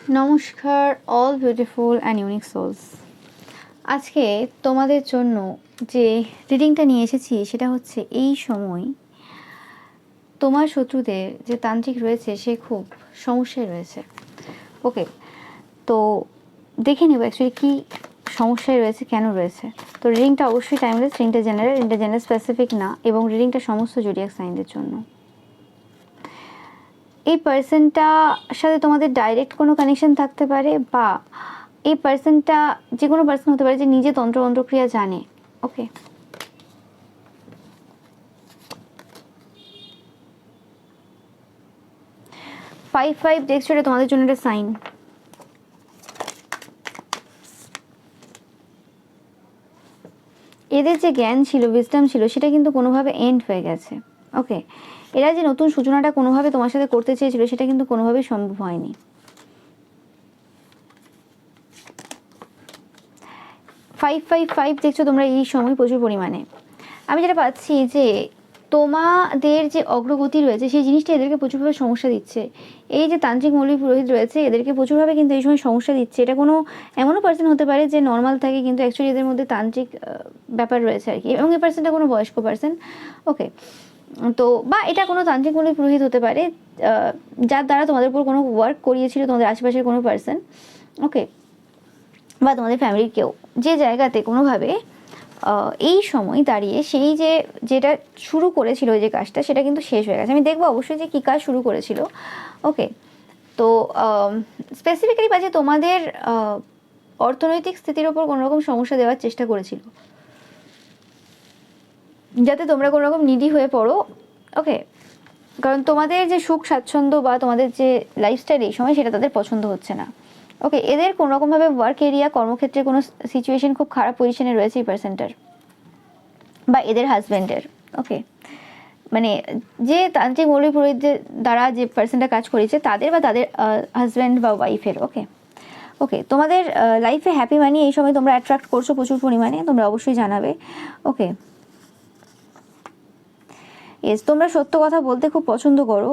নমস্কার all beautiful and unique souls. আজকে তোমাদের জন্য যে রিডিংটা নিয়ে এসেছি সেটা হচ্ছে এই সময় তোমার শত্রুদের যে তান্ত্রিক রয়েছে সে খুব সমস্যায় রয়েছে। ওকে, তো দেখে নেব অ্যাকচুয়ালি কী সমস্যায় রয়েছে, কেন রয়েছে। তো রিডিংটা অবশ্যই টাইমলেস, রিডিংটা জেনারেল স্পেসিফিক না, এবং রিডিংটা সমস্ত জোডিয়াক সাইনদের জন্য। এই পার্সনটার সাথে তোমাদের ডাইরেক্ট কোনো কানেকশন থাকতে পারে, বা এই পার্সনটা যে কোনো পার্সন হতে পারে যে নিজে তন্ত্রক্রিয়া জানে। ওকে, ফাইভ দেখছো, এটা তোমাদের জন্য একটা সাইন। এদের যে জ্ঞান ছিল, উইজডম ছিল, সেটা কিন্তু কোনোভাবে এন্ড হয়ে গেছে। ওকে, এরা যে নতুন সূচনাটা কোনোভাবে তোমার সাথে করতে চেয়েছিল সেটা কিন্তু কোনোভাবেই সম্ভব হয়নি। ফাইভ দেখছো তোমরা এই সময় প্রচুর পরিমাণে। আমি যেটা পাচ্ছি যে তোমাদের যে অগ্রগতি রয়েছে সেই জিনিসটা এদেরকে প্রচুরভাবে সমস্যা দিচ্ছে। এই যে তান্ত্রিক মৌলী পুরোহিত রয়েছে এদেরকে প্রচুরভাবে কিন্তু এই সময় সমস্যা দিচ্ছে। এটা কোনো এমনও পার্সন হতে পারে যে নর্মাল থাকে, কিন্তু অ্যাকচুয়ালি এদের মধ্যে তান্ত্রিক ব্যাপার রয়েছে আর কি, এবং এই পার্সনটা কোনো বয়স্ক পার্সন। ওকে, তো বা এটা কোনো তান্ত্রিক মৌলী পুরোহিত হতে পারে যার দ্বারা তোমাদের উপর কোনো ওয়ার্ক করিয়েছিল তোমাদের আশেপাশের কোনো পার্সন। ওকে, বা তোমাদের ফ্যামিলির কেউ, যে জায়গাতে কোনোভাবে এই সময় দাঁড়িয়ে সেই যেটা শুরু করেছিল যে কাজটা সেটা কিন্তু শেষ হয়ে গেছে। আমি দেখবো অবশ্যই যে কী কাজ শুরু করেছিল। ওকে, তো স্পেসিফিক্যালি পাচ্ছে তোমাদের অর্থনৈতিক স্থিতির ওপর কোনো রকম সমস্যা দেওয়ার চেষ্টা করেছিল যাতে তোমরা কোনো রকম নিডি হয়ে পড়ো। ওকে, কারণ তোমাদের যে সুখ স্বাচ্ছন্দ্য বা তোমাদের যে লাইফস্টাইল এই সময় সেটা তাদের পছন্দ হচ্ছে না। ওকে, এদের কোনো রকমভাবে ওয়ার্ক এরিয়া, কর্মক্ষেত্রে কোনো সিচুয়েশন খুব খারাপ পজিশনে রয়েছে এই পার্সনটার বা এদের হাজব্যান্ডের। ওকে, মানে যে তান্ত্রিক মৌলী পুরোহিতদের দ্বারা যে পার্সনটা কাজ করেছে তাদের বা তাদের হাজব্যান্ড বা ওয়াইফের। ওকে, তোমাদের লাইফে হ্যাপি মানি এই সময় তোমরা অ্যাট্রাক্ট করছো প্রচুর পরিমাণে, তোমরা অবশ্যই জানাবে। ওকে, ইয়েস, তোমরা সত্য কথা বলতে খুব পছন্দ করো,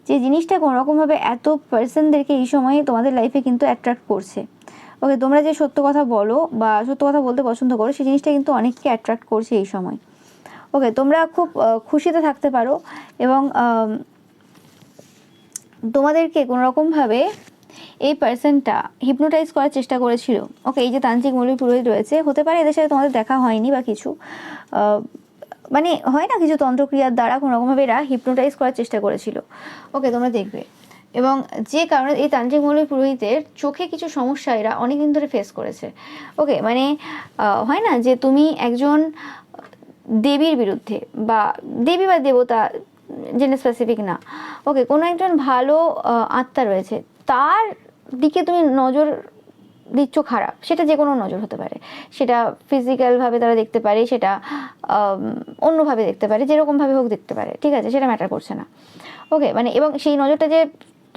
যে জিনিসটা কোনোরকমভাবে এত পার্সনদেরকে এই সময় তোমাদের লাইফে কিন্তু অ্যাট্রাক্ট করছে। ওকে, তোমরা যে সত্য কথা বলো বা সত্য কথা বলতে পছন্দ করো সেই জিনিসটা কিন্তু অনেককে অ্যাট্রাক্ট করছে এই সময়। ওকে, তোমরা খুব খুশিতে থাকতে পারো, এবং তোমাদেরকে কোনোরকমভাবে এই পার্সনটা হিপনোটাইজ করার চেষ্টা করেছিল। ওকে, এই যে তান্ত্রিক মৌলী পুরোহিত রয়েছে, হতে পারে এদের সাথে তোমাদের দেখা হয়নি বা কিছু, মানে হয় না কিছু তন্ত্রক্রিয়ার দ্বারা কোনোরকমভাবে এরা হিপনোটাইজ করার চেষ্টা করেছিল। ওকে, তোমরা দেখবে, এবং যে কারণে এই তান্ত্রিক মৌলী পুরোহিতের চোখে কিছু সমস্যা এরা অনেকদিন ধরে ফেস করেছে। ওকে, মানে হয় না যে তুমি একজন দেবীর বিরুদ্ধে, বা দেবী বা দেবতা জেনে স্পেসিফিক না, ওকে, কোনো একজন ভালো আত্মা রয়েছে তার দিকে তুমি নজর দিচ্ছ খারাপ, সেটা যে কোনো নজর হতে পারে, সেটা ফিজিক্যালভাবে তারা দেখতে পারে, সেটা অন্যভাবে দেখতে পারে, যেরকমভাবে হোক দেখতে পারে, ঠিক আছে, সেটা ম্যাটার করছে না। ওকে, মানে এবং সেই নজরটা যে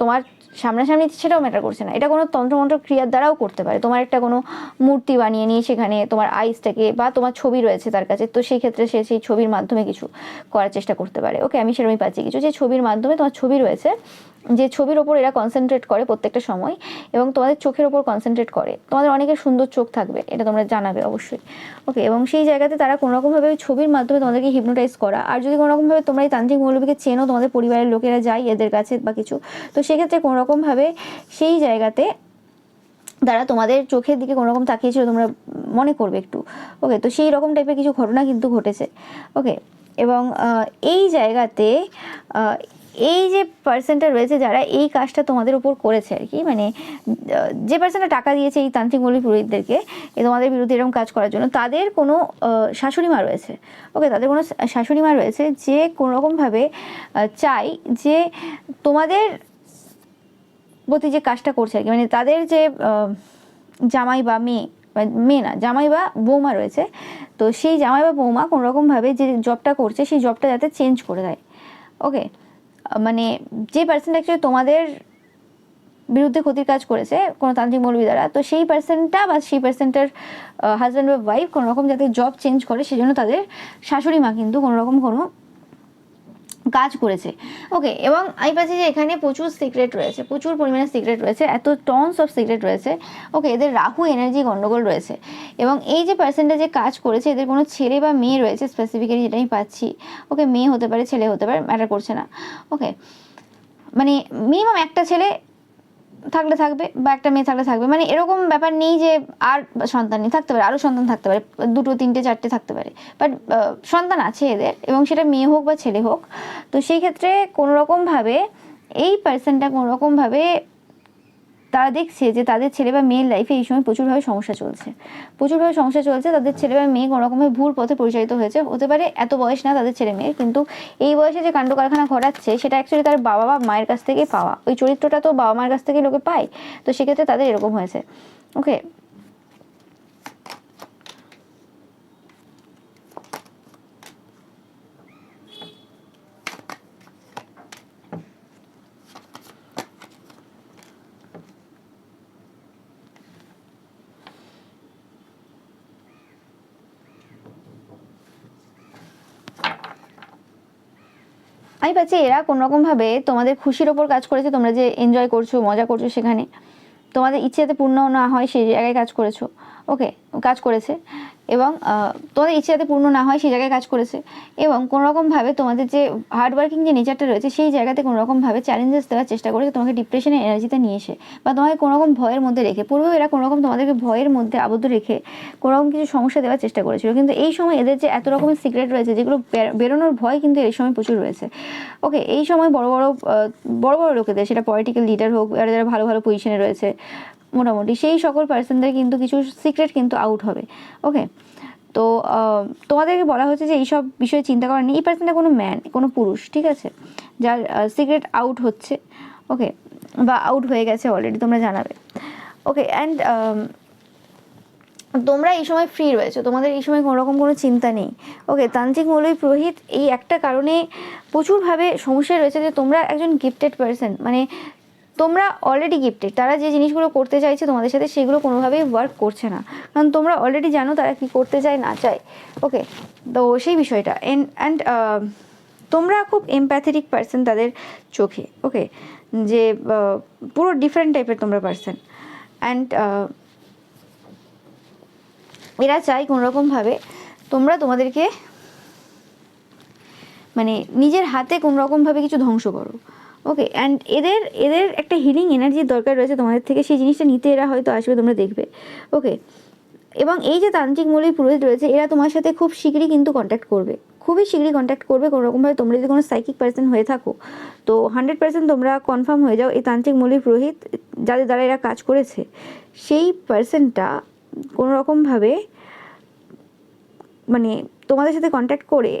তোমার সামনাসামনি সেটাও ম্যাটার করছে না, এটা কোনো তন্ত্রমন্ত্র ক্রিয়ার দ্বারাও করতে পারে। তোমার একটা কোনো মূর্তি বানিয়ে নিয়ে সেখানে তোমার আইসটাকে, বা তোমার ছবি রয়েছে তার কাছে, তো সেই ক্ষেত্রে সে সেই ছবির মাধ্যমে কিছু করার চেষ্টা করতে পারে। ওকে, আমি সেরকমই পাচ্ছি কিছু, যে ছবির মাধ্যমে তোমার ছবি রয়েছে, যে ছবির ওপর এরা কনসেন্ট্রেট করে প্রত্যেকটা সময়, এবং তোমাদের চোখের ওপর কনসেন্ট্রেট করে। তোমাদের অনেকের সুন্দর চোখ থাকবে, এটা তোমরা জানাবে অবশ্যই। ওকে, এবং সেই জায়গাতে তারা কোনোরকমভাবে ছবির মাধ্যমে তোমাদেরকে হিপনোটাইজ করা। আর যদি কোনোরকমভাবে তোমরা এই তান্ত্রিক মৌলবীকে চেনো, তোমাদের পরিবারের লোকেরা যায় এদের কাছে বা কিছু, তো সেক্ষেত্রে কোনোরকমভাবে সেই জায়গাতে তারা তোমাদের চোখের দিকে কোনোরকম তাকিয়েছিল, তোমরা মনে করবে একটু। ওকে, তো সেই রকম টাইপের কিছু ঘটনা কিন্তু ঘটেছে। ওকে, এবং এই জায়গাতে এই যে পার্সনটা রয়েছে যারা এই কাজটা তোমাদের উপর করেছে আর কি, মানে যে পার্সনটা টাকা দিয়েছে এই তান্ত্রিক মৌলী পুরোহিতদেরকে তোমাদের বিরুদ্ধে এরকম কাজ করার জন্য, তাদের কোনো শাশুড়ি মা রয়েছে। ওকে, তাদের কোনো শাশুড়ি মা রয়েছে যে কোনোরকমভাবে চাই যে তোমাদের প্রতি যে কাজটা করছে আর কি, মানে তাদের যে জামাই বা মেয়ে না, জামাই বা বৌমা রয়েছে, তো সেই জামাই বা বৌমা কোনোরকমভাবে যে জবটা করছে সেই জবটা যাতে চেঞ্জ করে দেয়। ওকে, মানে যে পার্সনটা অ্যাকচুয়ালি তোমাদের বিরুদ্ধে ক্ষতির কাজ করেছে কোনো তান্ত্রিক মৌলবী দ্বারা, তো সেই পার্সনটা বা সেই পার্সনটার হাজব্যান্ড বা ওয়াইফ কোনোরকম যাতে জব চেঞ্জ করে, সেজন্য তাদের শাশুড়ি মা কিন্তু কোনোরকম কোনো কাজ করেছে। ওকে, এবং আমি পাচ্ছি যে এখানে প্রচুর সিক্রেট রয়েছে, প্রচুর পরিমাণে সিক্রেট রয়েছে, এত টনস অফ সিক্রেট রয়েছে। ওকে, এদের রাহু এনার্জি গন্ডগোল রয়েছে, এবং এই যে পার্সনটা যে কাজ করেছে এদের কোনো ছেলে বা মেয়ে রয়েছে স্পেসিফিক্যালি, যেটা আমি পাচ্ছি। ওকে, মেয়ে হতে পারে, ছেলে হতে পারে, ম্যাটার করছে না। ওকে, মানে মিনিমাম একটা ছেলে থাকলে থাকবে বা একটা মেয়ে থাকলে থাকবে, মানে এরকম ব্যাপার নেই যে আর সন্তান নেই, থাকতে পারে, আরও সন্তান থাকতে পারে, 2, 3, 4 থাকতে পারে, বাট সন্তান আছে এদের, এবং সেটা মেয়ে হোক বা ছেলে হোক। তো সেই ক্ষেত্রে কোনোরকমভাবে এই পার্সনটা কোনোরকমভাবে তারা দেখছে যে তাদের ছেলে বা মেয়ের লাইফে এই সময় প্রচুরভাবে সমস্যা চলছে, প্রচুরভাবে সমস্যা চলছে। তাদের ছেলে বা মেয়ে কোনোরকমভাবে ভুল পথে পরিচালিত হয়েছে, হতে পারে এত বয়স না তাদের ছেলে মেয়ের, কিন্তু এই বয়সে যে কাণ্ড কারখানা ঘটাচ্ছে সেটা অ্যাকচুয়ালি তার বাবা বা মায়ের কাছ থেকেই পাওয়া, ওই চরিত্রটা তো বাবা মায়ের কাছ থেকেই লোকে পায়। তো সেক্ষেত্রে তাদের এরকম হয়েছে। ওকে, আমি পাচ্ছি এরা কোনোরকমভাবে তোমাদের খুশির ওপর কাজ করেছে, তোমরা যে এনজয় করছো, মজা করছো, সেখানে তোমাদের ইচ্ছে যাতে পূর্ণ না হয় সেই জায়গায় কাজ করেছো। ওকে, কাজ করেছে, এবং তোমাদের ইচ্ছে যাতে পূর্ণ না হয় সেই জায়গায় কাজ করেছে, এবং কোনোরকমভাবে তোমাদের যে হার্ডওয়ার্কিং যে নেচারটা রয়েছে সেই জায়গাতে কোনোরকমভাবে চ্যালেঞ্জেস দেওয়ার চেষ্টা করেছে, তোমাকে ডিপ্রেশনের এনার্জিতে নিয়ে এসে বা তোমাকে কোনোরকম ভয়ের মধ্যে রেখে। পূর্বেও এরা কোনোরকম তোমাদেরকে ভয়ের মধ্যে আবদ্ধ রেখে কোনোরকম কিছু সমস্যা দেওয়ার চেষ্টা করেছিল, কিন্তু এই সময় এদের যে এত রকমের সিক্রেট রয়েছে যেগুলো বেরোনোর ভয় কিন্তু এই সময় প্রচুর রয়েছে। ওকে, এই সময় বড় বড় লোকেদের, সেটা পলিটিক্যাল লিডার হোক, যারা যারা ভালো ভালো পজিশনে রয়েছে মোটামুটি, সেই সকল পার্সনদের কিন্তু কিছু সিক্রেট কিন্তু আউট হবে। ওকে, তো তোমাদেরকে বলা হচ্ছে যে এইসব বিষয়ে চিন্তা করার নেই। এই পার্সনটা কোনো ম্যান, কোনো পুরুষ, ঠিক আছে, যার সিক্রেট আউট হচ্ছে। ওকে, বা আউট হয়ে গেছে অলরেডি, তোমরা জানাবে। ওকে, অ্যান্ড তোমরা এই সময় ফ্রি রয়েছো, তোমাদের এই সময় কোনোরকম কোনো চিন্তা নেই। ওকে, তান্ত্রিক মৌলবী পুরোহিত এই একটা কারণে প্রচুরভাবে সমস্যা রয়েছে যে তোমরা একজন গিফটেড পার্সন, মানে তোমরা অলরেডি গিফটেড। তারা যে জিনিসগুলো করতে চাইছে তোমাদের সাথে সেগুলো কোনোভাবেই ওয়ার্ক করছে না, কারণ তোমরা অলরেডি জানো তারা কি করতে চায় না চায়। ওকে, তো সেই বিষয়টা অ্যান্ড তোমরা খুব এমপ্যাথেটিক পার্সন তাদের চোখে। ওকে, যে পুরো ডিফারেন্ট টাইপের তোমরা পার্সন, অ্যান্ড এরা চাই কোনোরকমভাবে তোমরা তোমাদেরকে মানে নিজের হাতে কোনোরকমভাবে কিছু ধ্বংস করো। ওকে, অ্যান্ড এদের একটা হিলিং এনার্জির দরকার রয়েছে তোমাদের থেকে, সেই জিনিসটা নিতে এরা হয়তো আসবে, তোমরা দেখবে। ওকে, এবং এই যে তান্ত্রিক মৌলবী পুরোহিত রয়েছে এরা তোমার সাথে খুব শীঘ্রই কিন্তু কন্ট্যাক্ট করবে, খুবই শীঘ্রই কন্ট্যাক্ট করবে কোনোরকমভাবে। তোমরা যদি কোনো সাইকিক পার্সন হয়ে থাকো তো 100% তোমরা কনফার্ম হয়ে যাও এই তান্ত্রিক মৌলবী পুরোহিত যাদের দ্বারা এরা কাজ করেছে সেই পার্সনটা কোনোরকমভাবে মানে তোমাদের সাথে কন্ট্যাক্ট করে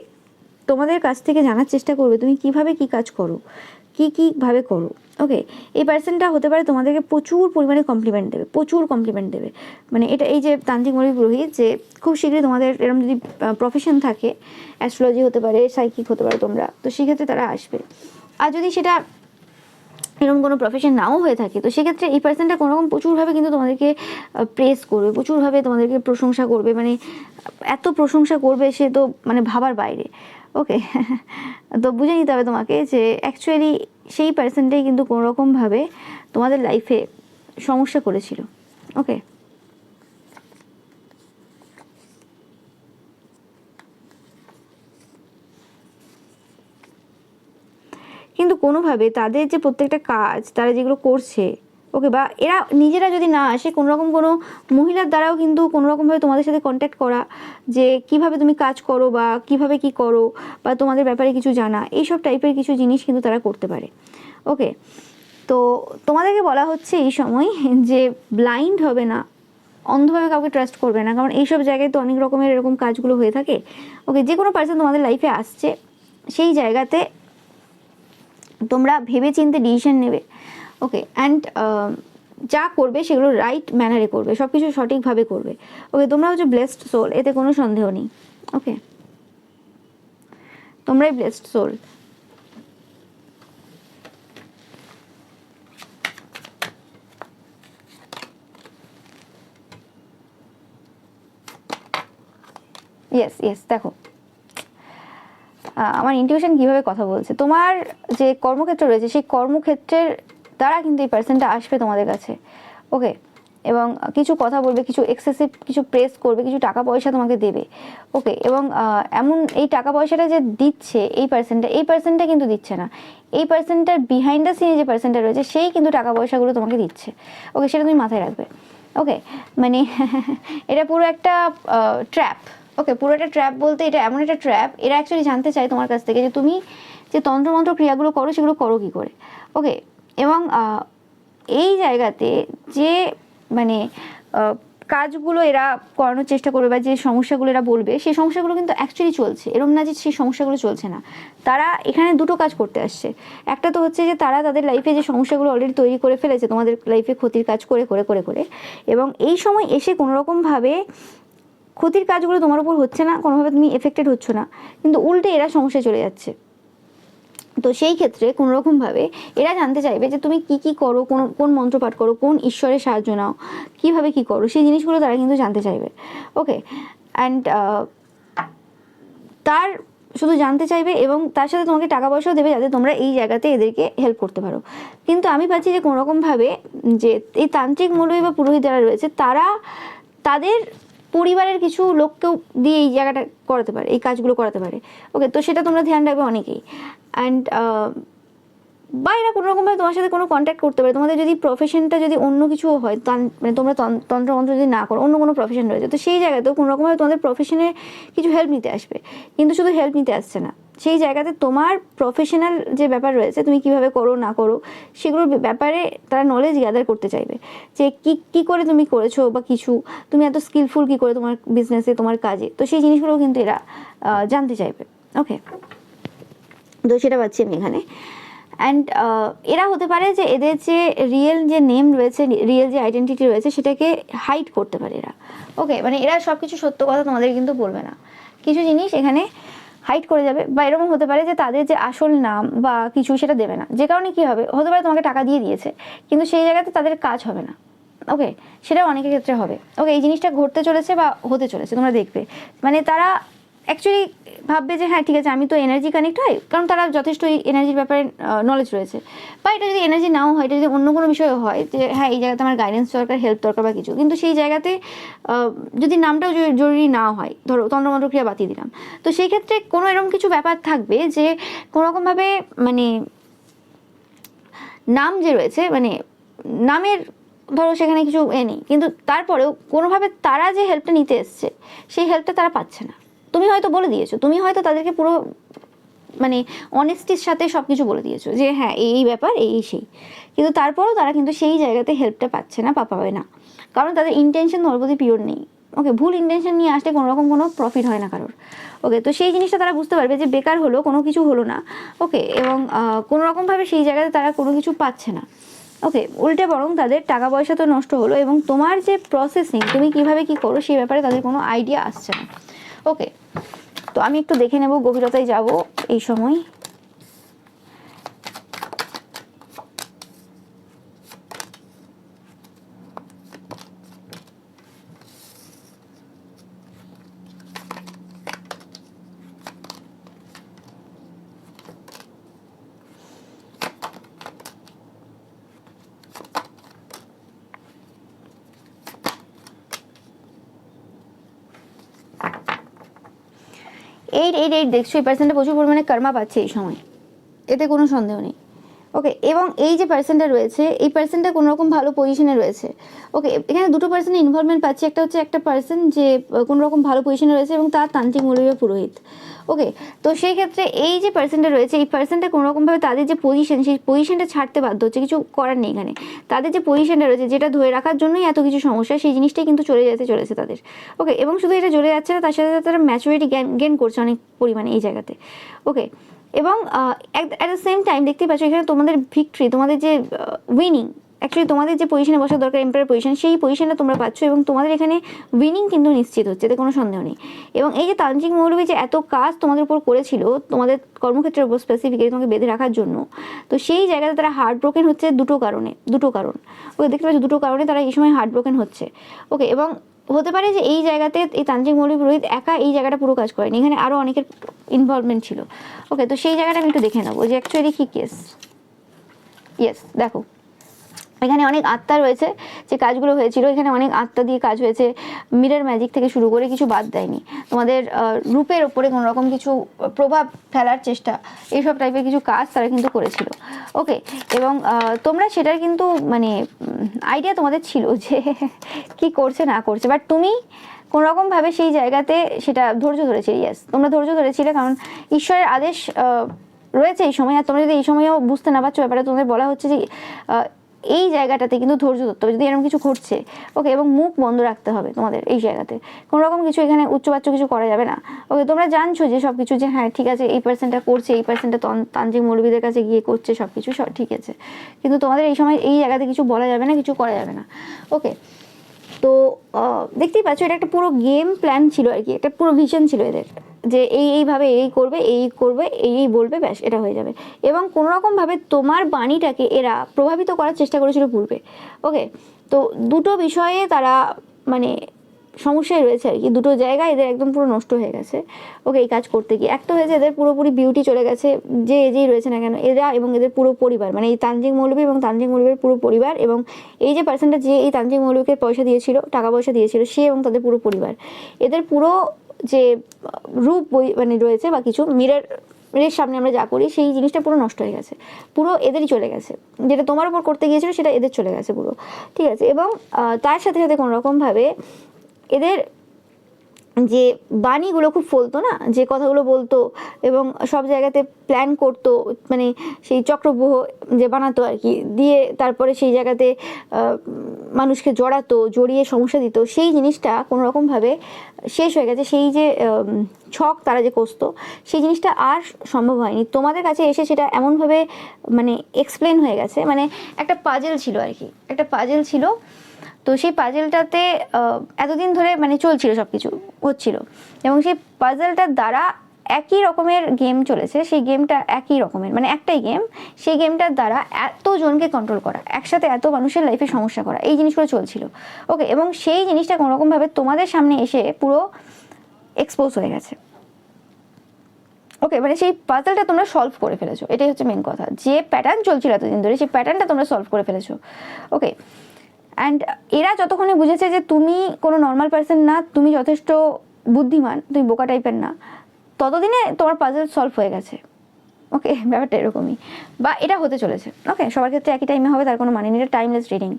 তোমাদের কাছ থেকে জানার চেষ্টা করবে তুমি কিভাবে কি কাজ করো, কীভাবে করো। ওকে, এই পার্সনটা হতে পারে তোমাদেরকে প্রচুর পরিমাণে কমপ্লিমেন্ট দেবে, প্রচুর কমপ্লিমেন্ট দেবে। মানে এটা এই যে তান্ত্রিক মৌলবী পুরোহিত, যে খুব শীঘ্রই তোমাদের এরকম যদি প্রফেশন থাকে, অ্যাস্ট্রোলজি হতে পারে, সাইকিক হতে পারে তোমরা, তো সেক্ষেত্রে তারা আসবে। আর যদি সেটা এরকম কোনো প্রফেশন নাও হয়ে থাকে তো সেক্ষেত্রে এই পার্সনটা কোনোরকম প্রচুরভাবে কিন্তু তোমাদেরকে প্রেস করবে, প্রচুরভাবে তোমাদেরকে প্রশংসা করবে, মানে এত প্রশংসা করবে সে তো মানে ভাবার বাইরে। ওকে, তো বুঝে নিতে হবে তোমাকে যে অ্যাকচুয়ালি সেই পার্সনটাই কিন্তু কোনোরকমভাবে তোমাদের লাইফে সমস্যা করেছিল। ওকে, কিন্তু কোনোভাবে তাদের যে প্রত্যেকটা কাজ তারা যেগুলো করছে, ওকে, বা এরা নিজেরা যদি না আসে কোনোরকম কোনো মহিলার দ্বারাও কিন্তু কোনোরকমভাবে তোমাদের সাথে কন্ট্যাক্ট করা, যে কিভাবে তুমি কাজ করো বা কিভাবে কি করো বা তোমাদের ব্যাপারে কিছু জানা, এইসব টাইপের কিছু জিনিস কিন্তু তারা করতে পারে। ওকে, তো তোমাদেরকে বলা হচ্ছে এই সময় যে ব্লাইন্ড হবে না, অন্ধভাবে কাউকে ট্রাস্ট করবে না, কারণ এইসব জায়গায় তো অনেক রকমের এরকম কাজগুলো হয়ে থাকে। ওকে, যে কোনো পার্সন তোমাদের লাইফে আসছে সেই জায়গাতে তোমরা ভেবে চিন্তে ডিসিশন নেবে। ওকে, অ্যান্ড যা করবে সেগুলো রাইট ম্যানারে করবে, সব কিছু সঠিকভাবে করবে। ওকে, তোমরা হচ্ছে ব্লেসড সোল, এতে কোনো সন্দেহ নেই। ওকে, তোমরাই ব্লেসড সোল। ইয়েস দেখো আমার ইনটিউশন কীভাবে কথা বলছে, তোমার যে কর্মক্ষেত্র রয়েছে সেই কর্মক্ষেত্রের দ্বারা কিন্তু এই পার্সনটা আসবে তোমাদের কাছে। ওকে, এবং কিছু কথা বলবে, কিছু এক্সেসিভ কিছু প্রেস করবে, কিছু টাকা পয়সা তোমাকে দেবে। ওকে, এবং এমন এই টাকা পয়সাটা যে দিচ্ছে এই পার্সনটা কিন্তু দিচ্ছে না, এই পার্সনটার বিহাইন্ড দ্য সিনে যে পার্সনটা রয়েছে সেই কিন্তু টাকা পয়সাগুলো তোমাকে দিচ্ছে। ওকে, সেটা তুমি মাথায় রাখবে। ওকে, মানে এটা পুরো একটা ট্র্যাপ। ওকে, পুরো একটা ট্র্যাপ বলতে এটা এমন একটা ট্র্যাপ, এরা অ্যাকচুয়ালি জানতে চায় তোমার কাছ থেকে যে তুমি যে তন্ত্রমন্ত্র ক্রিয়াগুলো করো সেগুলো করো কী করে। ওকে, এবং এই জায়গাতে যে মানে কাজগুলো এরা করানোর চেষ্টা করবে বা যে সমস্যাগুলো এরা বলবে সেই সমস্যাগুলো কিন্তু অ্যাকচুয়ালি চলছে, এরম না যে সেই সমস্যাগুলো চলছে না। তারা এখানে দুটো কাজ করতে আসছে। একটা তো হচ্ছে যে তারা তাদের লাইফে যে সমস্যাগুলো অলরেডি তৈরি করে ফেলেছে তোমাদের লাইফে ক্ষতির কাজ করে করে করে করে, এবং এই সময় এসে কোনোরকমভাবে ক্ষতির কাজগুলো তোমার উপর হচ্ছে না, কোনোভাবে তুমি এফেক্টেড হচ্ছ না, কিন্তু উল্টে এরা সমস্যায় চলে যাচ্ছে। তো সেই ক্ষেত্রে কোনোরকমভাবে এরা জানতে চাইবে যে তুমি কি কি করো, কোন মন্ত্র পাঠ করো, কোন ঈশ্বরের সাহায্য নাও, কীভাবে কি করো, সেই জিনিসগুলো তারা কিন্তু জানতে চাইবে। ওকে, অ্যান্ড তার শুধু জানতে চাইবে এবং তার সাথে তোমাকে টাকা পয়সাও দেবে যাতে তোমরা এই জায়গাতে এদেরকে হেল্প করতে পারো। কিন্তু আমি পাচ্ছি যে কোনোরকমভাবে যে এই তান্ত্রিক মৌলবী বা পুরোহিত যারা রয়েছে তারা তাদের পরিবারের কিছু লোককেও দিয়ে এই জায়গাটা করাতে পারে, এই কাজগুলো করাতে পারে। ওকে, তো সেটা তোমরা ধ্যান রাখবে অনেকেই। অ্যান্ড বা এরা কোনোরকমভাবে তোমার সাথে কোনো কন্ট্যাক্ট করতে পারে। তোমাদের যদি প্রফেশনটা যদি অন্য কিছুও হয়, মানে তোমরা তন্ত্রমন্ত্র যদি না করো, অন্য কোনো প্রফেশন রয়েছে, তো সেই জায়গাতেও কোনোরকমভাবে তোমাদের প্রফেশনে কিছু হেল্প নিতে আসবে। কিন্তু শুধু হেল্প নিতে আসছে না, সেই জায়গাতে তোমার প্রফেশনাল যে ব্যাপার রয়েছে তুমি কিভাবে করো না করো সেগুলোর ব্যাপারে তারা নলেজ গ্যাদার করতে চাইবে, যে কী করে তুমি করেছো বা কিছু তুমি এত স্কিলফুল কী করে তোমার বিজনেসে তোমার কাজে। তো সেই জিনিসগুলো কিন্তু এরা জানতে চাইবে। ওকে, তো সেটা পাচ্ছি আমি এখানে। অ্যান্ড এরা হতে পারে যে এদের যে রিয়েল যে নেম রয়েছে, রিয়েল যে আইডেন্টিটি রয়েছে সেটাকে হাইড করতে পারে এরা। ওকে, মানে এরা সব কিছু সত্য কথা তোমাদের কিন্তু বলবে না, কিছু জিনিস এখানে হাইড করে যাবে। বা এরকম হতে পারে যে তাদের যে আসল নাম বা কিছু সেটা দেবে না, যে কারণে কী হবে, হতে পারে তোমাকে টাকা দিয়ে দিয়েছে কিন্তু সেই জায়গাতে তাদের কাজ হবে না। ওকে, সেটাও অনেকের ক্ষেত্রে হবে। ওকে, এই জিনিসটা ঘটতে চলেছে বা হতে চলেছে, তোমরা দেখবে। মানে তারা অ্যাকচুয়ালি ভাববে যে হ্যাঁ ঠিক আছে, আমি তো এনার্জি কানেক্ট হয়, কারণ তারা যথেষ্ট এই এনার্জির ব্যাপারে নলেজ রয়েছে। বা এটা যদি এনার্জি নাও হয়, এটা যদি অন্য কোনো বিষয় হয় যে হ্যাঁ এই জায়গাতে আমার গাইডেন্স দরকার, হেল্প দরকার বা কিছু, কিন্তু সেই জায়গাতে যদি নামটাও জরুরি না হয়, ধরো তন্ত্রমন্ত্র ক্রিয়া বাতিয়ে দিলাম, তো সেই ক্ষেত্রে কোনো এরকম কিছু ব্যাপার থাকবে যে কোনোরকমভাবে মানে নাম যে রয়েছে, মানে নামের ধরো সেখানে কিছু নেই, কিন্তু তারপরেও কোনোভাবে তারা যে হেল্পটা নিতে এসছে সেই হেল্পটা তারা পাচ্ছে না। তুমি হয়তো বলে দিয়েছো, তুমি হয়তো তাদেরকে পুরো মানে অনেস্টির সাথে সব কিছু বলে দিয়েছো যে হ্যাঁ এই ব্যাপার এই সেই, কিন্তু তারপরেও তারা কিন্তু সেই জায়গাতে হেল্পটা পাচ্ছে না, পাবে না, কারণ তাদের ইন্টেনশন তোমার প্রতি পিওর নেই। ওকে, ভুল ইন্টেনশন নিয়ে আসলে কোনোরকম কোনো প্রফিট হয় না কারোর। ওকে, তো সেই জিনিসটা তারা বুঝতে পারবে যে বেকার হলো, কোনো কিছু হলো না। ওকে, এবং কোনোরকমভাবে সেই জায়গাতে তারা কোনো কিছু পাচ্ছে না। ওকে, উল্টে বরং তাদের টাকা পয়সা তো নষ্ট হলো এবং তোমার যে প্রসেসিং তুমি কিভাবে কি করো সেই ব্যাপারে তাদের কোনো আইডিয়া আসছে না। ওকে, তো আমি একটু দেখে নেব, গভীরতায় যাব এই সময়। এইট দেখছো, এই পার্সেন্টটা প্রচুর পরিমাণে কর্মা পাচ্ছে এই সময়, এতে কোনো সন্দেহ নেই। ওকে, এবং এই যে পার্সেন্টটা রয়েছে এই পার্সেন্টটা কোনোরকম ভালো পজিশনে রয়েছে। ওকে, এখানে দুটো পার্সেন্টের ইনভলভমেন্ট পাচ্ছি, একটা হচ্ছে একটা পার্সন যে কোনোরকম ভালো পজিশনে রয়েছে এবং তার তান্ত্রিক মৌলবী পুরোহিত। ওকে, তো সেই ক্ষেত্রে এই যে পার্সেন্টটা রয়েছে এই পার্সেন্টটা কোনোরকমভাবে তাদের যে পজিশন সেই পজিশনটা ছাড়তে বাধ্য হচ্ছে, কিছু করার নেই এখানে। তাদের যে পজিশনটা রয়েছে যেটা ধরে রাখার জন্যই এত কিছু সমস্যা, সেই জিনিসটাই কিন্তু চলে যেতে চলেছে তাদের। ওকে, এবং শুধু এটা চলে যাচ্ছে না, তার সাথে সাথে তারা ম্যাচুরিটি গেন করছে অনেক পরিমাণে এই জায়গাতে। ওকে, এবং অ্যাট দ্য সেম টাইম দেখতেই পাচ্ছ এখানে তোমাদের ভিক্টরি, তোমাদের যে উইনিং, অ্যাকচুয়ালি তোমাদের যে পজিশনে বসা দরকার এম্পায়ার পজিশন, সেই পজিশনটা তোমরা পাচ্ছ এবং তোমাদের এখানে উইনিং কিন্তু নিশ্চিত হচ্ছে, এতে কোনো সন্দেহ নেই। এবং এই যে তান্ত্রিক মৌলবী যে এত কাজ তোমাদের উপর করেছিল তোমাদের কর্মক্ষেত্রের উপর স্পেসিফিক্যালি তোমাকে বেঁধে রাখার জন্য, তো সেই জায়গাতে তারা হার্ট ব্রোকেন হচ্ছে দুটো কারণ। ওকে, দেখতে পাচ্ছ দুটো কারণে তারা এই সময় হার্ট ব্রোকেন হচ্ছে। ওকে, এবং হতে পারে যে এই জায়গাতে এই তান্ত্রিক মৌলবী পুরোহিত একা এই জায়গাটা পুরো কাজ করেনি, এখানে আরও অনেকের ইনভলভমেন্ট ছিল। ওকে, তো সেই জায়গাটা আমি একটু দেখে নেবো যে অ্যাকচুয়ালি কী কেস। ইয়েস, দেখো এখানে অনেক আত্মা রয়েছে যে কাজগুলো হয়েছিল, এখানে অনেক আত্মা দিয়ে কাজ হয়েছে, মিরর ম্যাজিক থেকে শুরু করে কিছু বাদ দেয়নি। তোমাদের রূপের ওপরে কোনো রকম কিছু প্রভাব ফেলার চেষ্টা, এইসব টাইপের কিছু কাজ তারা কিন্তু করেছিল। ওকে, এবং তোমরা সেটার কিন্তু মানে আইডিয়া তোমাদের ছিল যে কি করছে না করছে, বাট তুমি কোনোরকমভাবে সেই জায়গাতে সেটা ধৈর্য ধরেছিলে। ইয়েস, তোমরা ধৈর্য ধরেছিলে, কারণ ঈশ্বরের আদেশ রয়েছে এই সময়। আর তোমরা যদি এই সময়েও বুঝতে না পারছো ব্যাপারে, তোমাদের বলা হচ্ছে যে এই জায়গাটাতে কিন্তু ধৈর্য ধরতে হবে যদি এরকম কিছু ঘটছে। ওকে, এবং মুখ বন্ধ রাখতে হবে তোমাদের এই জায়গাতে, কোনো রকম কিছু এখানে উচ্চবাচ্য কিছু করা যাবে না। ওকে, তোমরা জানছো যে সব কিছু, যে হ্যাঁ ঠিক আছে এই পার্সেন্টটা করছে, এই পার্সেন্টটা তান্ত্রিক মৌলবীদের কাছে গিয়ে করছে, সব কিছু সব ঠিক আছে, কিন্তু তোমাদের এই সময় এই জায়গাতে কিছু বলা যাবে না, কিছু করা যাবে না। ওকে, তো দেখতেই পাচ্ছ এটা একটা পুরো গেম প্ল্যান ছিল আর কি, একটা পুরো ভিশন ছিল এদের, যে এইভাবে এই করবে, এই করবে, এই বলবে, ব্যাস এটা হয়ে যাবে। এবং কোনোরকমভাবে তোমার বাণীটাকে এরা প্রভাবিত করার চেষ্টা করেছিল পূর্বে। ওকে, তো দুটো বিষয়ে তারা মানে সমস্যায় রয়েছে আর কি, দুটো জায়গায় এদের একদম পুরো নষ্ট হয়ে গেছে। ওকে, এই কাজ করতে গিয়ে একটা হয়েছে এদের পুরোপুরি বিউটি চলে গেছে, যে যেই রয়েছে না কেন এরা এবং এদের পুরো পরিবার, মানে এই তান্ত্রিক মৌলবী এবং তান্ত্রিক মৌলবীর পুরো পরিবার, এবং এই যে পার্সনটা যে এই তান্ত্রিক মৌলবীকে পয়সা দিয়েছিল, টাকা পয়সা দিয়েছিল, সে এবং তাদের পুরো পরিবার, এদের পুরো যে রূপ মানে রয়েছে বা কিছু মিররের সামনে আমরা যা করি সেই জিনিসটা পুরো নষ্ট হয়ে গেছে, পুরো এদেরই চলে গেছে। যেটা তোমার উপর করতে গিয়েছিল সেটা এদের চলে গেছে পুরো, ঠিক আছে। এবং তার সাথে সাথে কোনোরকমভাবে এদের যে বাণীগুলো খুব ফলতো না, যে কথাগুলো বলতো এবং সব জায়গাতে প্ল্যান করতো, মানে সেই চক্রব্যূহ যে বানাতো আর কি, দিয়ে তারপরে সেই জায়গাতে মানুষকে জড়িয়ে সমস্যা দিত, সেই জিনিসটা কোনো রকমভাবে শেষ হয়ে গেছে। সেই যে ছক তারা যে কষতো, সেই জিনিসটা আর সম্ভব হয়নি। তোমাদের কাছে এসে সেটা এমনভাবে মানে এক্সপ্লেন হয়ে গেছে, মানে একটা পাজেল ছিল আর কি, একটা পাজেল ছিল। তো সেই পাজেলটাতে এতদিন ধরে মানে চলছিল, সব কিছু হচ্ছিল, এবং সেই পাজেলটার দ্বারা একই রকমের গেম চলেছে, সেই গেমটা একই রকমের, মানে একটাই গেম, সেই গেমটার দ্বারা এতজনকে কন্ট্রোল করা, একসাথে এত মানুষের লাইফে সমস্যা করা, এই জিনিসগুলো চলছিল। ওকে, এবং সেই জিনিসটা কোনোরকমভাবে তোমাদের সামনে এসে পুরো এক্সপোজ হয়ে গেছে। ওকে, মানে সেই পাজলটা তোমরা সলভ করে ফেলেছো, এটাই হচ্ছে মেন কথা। যে প্যাটার্ন চলছিল এতদিন ধরে, সেই প্যাটার্নটা তোমরা সলভ করে ফেলেছো। ওকে, অ্যান্ড এরা যতক্ষণে বুঝেছে যে তুমি কোনো নর্মাল পার্সন না, তুমি যথেষ্ট বুদ্ধিমান, তুমি বোকা টাইপের না, ততদিনে তোমার পাজল সলভ হয়ে গেছে। ওকে, ব্যাপারটা এরকমই, বা এটা হতে চলেছে। ওকে, সবার ক্ষেত্রে একই টাইমে হবে তার কোনো মানে নেই, এটা টাইমলেস রিডিং।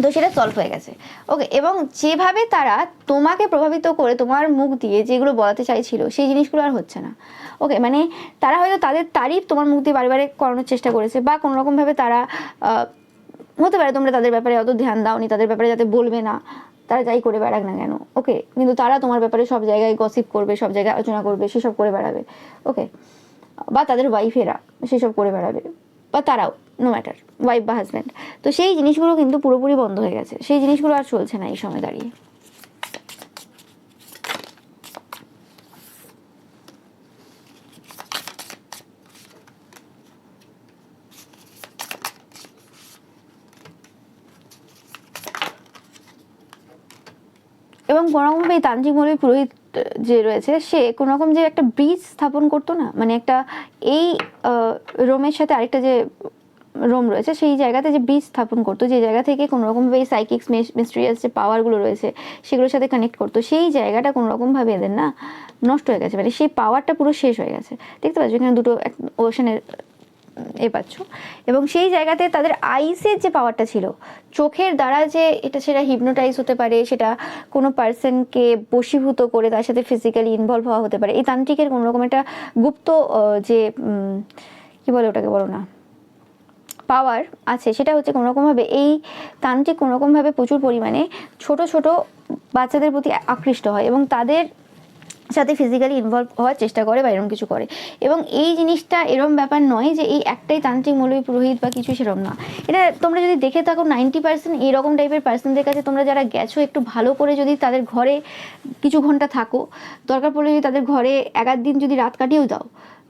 তো সেটা সলভ হয়ে গেছে। ওকে, এবং যেভাবে তারা তোমাকে প্রভাবিত করে তোমার মুখ দিয়ে যেগুলো বলাতে চাইছিল সেই জিনিসগুলো আর হচ্ছে না। ওকে, মানে তারা হয়তো তাদের তারিফ তোমার মুখ দিয়ে বারে করানোর চেষ্টা করেছে, বা কোনোরকমভাবে তারা হতে পারে তোমরা তাদের ব্যাপারে অত ধ্যান দাওনি, তাদের ব্যাপারে যাতে বলবে না, তারা যাই করে বেড়াক না কেন। ওকে, কিন্তু তারা তোমার ব্যাপারে সব জায়গায় গসিপ করবে, সব জায়গায় আলোচনা করবে, সেসব করে বেড়াবে। ওকে, বা তাদের ওয়াইফেরা সেসব করে বেড়াবে, বা তারাও, নো ম্যাটার, ওয়াইফ বা হাজব্যান্ড। তো সেই জিনিসগুলো কিন্তু পুরোপুরি বন্ধ হয়ে গেছে, সেই জিনিসগুলো আর চলছে না এই সময় দাঁড়িয়ে। এবং কোনোরকমভাবে এই তান্ত্রিক মৌলবী পুরোহিত যে রয়েছে, সে কোনোরকম যে একটা ব্রিজ স্থাপন করতো না, মানে একটা এই রোমের সাথে আরেকটা যে রোম রয়েছে, সেই জায়গাতে যে ব্রিজ স্থাপন করতো, যে জায়গা থেকে কোনোরকমভাবে এই সাইকিক্স মিস্ট্রিয়াস যে পাওয়ারগুলো রয়েছে সেগুলোর সাথে কানেক্ট করতো, সেই জায়গাটা কোনোরকমভাবে এদের না নষ্ট হয়ে গেছে, মানে সেই পাওয়ারটা পুরো শেষ হয়ে গেছে। দেখতে পাচ্ছ এখানে দুটো ওশানের পাচ্ছ। এবং সেই জায়গাতে তাদের আইসের যে পাওয়ারটা ছিল, চোখের দ্বারা যে এটা সেটা হিপনোটাইজ হতে পারে, সেটা কোনো পার্সনকে বশীভূত করে তার সাথে ফিজিক্যালি ইনভলভ হওয়া হতে পারে। এই তান্ত্রিকের কোনো রকম একটা গুপ্ত যে কি বলে ওটাকে, বলো না, পাওয়ার আছে, সেটা হচ্ছে কোনোরকমভাবে এই তান্ত্রিক কোনোরকমভাবে প্রচুর পরিমাণে ছোট ছোট বাচ্চাদের প্রতি আকৃষ্ট হয় এবং তাদের সাথে ফিজিক্যালি ইনভলভ হওয়ার চেষ্টা করে বা এরকম কিছু করে। এবং এই জিনিসটা এরম ব্যাপার নয় যে এই একটাই তান্ত্রিক মৌলবী পুরোহিত বা কিছু সেরকম না। এটা তোমরা যদি দেখে থাকো 90% এইরকম টাইপের পার্সনদের কাছে তোমরা যারা গেছো, একটু ভালো করে যদি তাদের ঘরে কিছু ঘন্টা থাকো, দরকার পড়লে যদি তাদের ঘরে 1-8 দিন যদি রাত কাটিয়েও দাও,